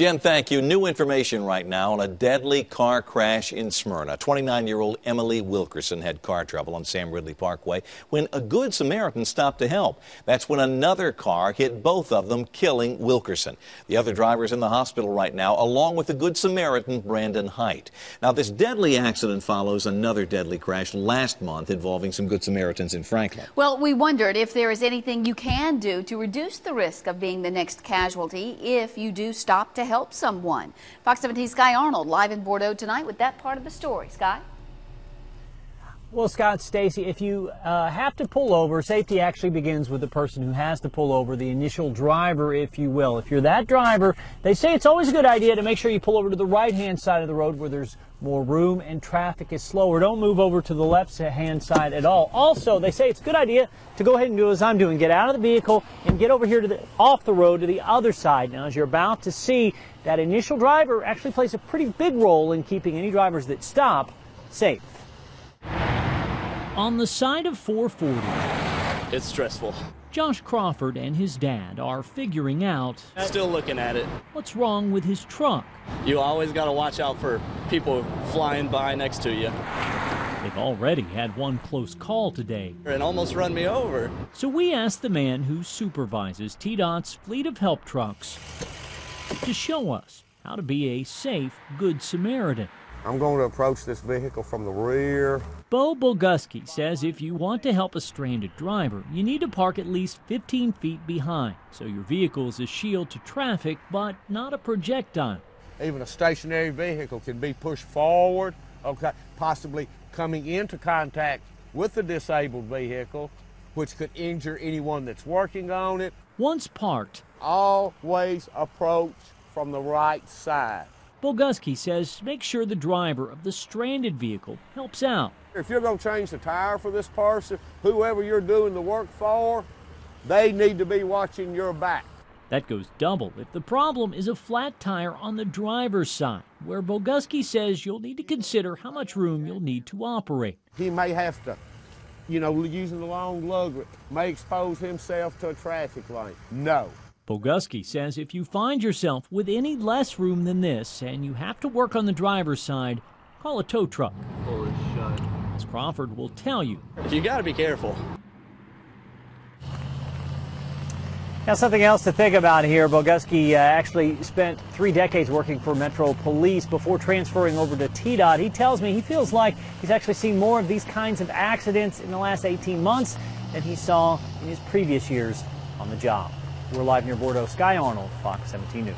Jen, thank you. New information right now on a deadly car crash in Smyrna. 29-year-old Emily Wilkerson had car trouble on Sam Ridley Parkway when a Good Samaritan stopped to help. That's when another car hit both of them, killing Wilkerson. The other driver's in the hospital right now, along with the Good Samaritan, Brandon Height. Now, this deadly accident follows another deadly crash last month involving some Good Samaritans in Franklin. Well, we wondered if there is anything you can do to reduce the risk of being the next casualty if you do stop to help someone. Fox 17's Sky Arnold live in Bordeaux tonight with that part of the story. Sky? Well, Scott, Stacy, if you have to pull over, safety actually begins with the person who has to pull over, the initial driver, if you will. If you're that driver, they say it's always a good idea to make sure you pull over to the right-hand side of the road where there's more room and traffic is slower. Don't move over to the left-hand side at all. Also, they say it's a good idea to go ahead and do as I'm doing. Get out of the vehicle and get over here to off the road to the other side. Now, as you're about to see, that initial driver actually plays a pretty big role in keeping any drivers that stop safe. On the side of 440, it's stressful. Josh Crawford and his dad are figuring out Still looking at it. What's wrong with his truck. You always got to watch out for people flying by next to you. They've already had one close call today. And almost run me over. So we asked the man who supervises TDOT's fleet of help trucks to show us how to be a safe Good Samaritan. I'm going to approach this vehicle from the rear. Bo Boguski says if you want to help a stranded driver, you need to park at least 15 feet behind, so your vehicle is a shield to traffic, but not a projectile. Even a stationary vehicle can be pushed forward, okay, possibly coming into contact with the disabled vehicle, which could injure anyone that's working on it. Once parked, always approach from the right side. Boguski says make sure the driver of the stranded vehicle helps out. If you're going to change the tire for this person, whoever you're doing the work for, they need to be watching your back. That goes double if the problem is a flat tire on the driver's side, where Boguski says you'll need to consider how much room you'll need to operate. He may have to, using the long lug, may expose himself to a traffic lane. No. Boguski says if you find yourself with any less room than this and you have to work on the driver's side, call a tow truck. Holy shit. As Crawford will tell you. You got to be careful. Now, something else to think about here. Boguski actually spent 3 decades working for Metro Police before transferring over to TDOT. He tells me he feels like he's actually seen more of these kinds of accidents in the last 18 months than he saw in his previous years on the job. We're live near Bordeaux. Sky Arnold, Fox 17 News.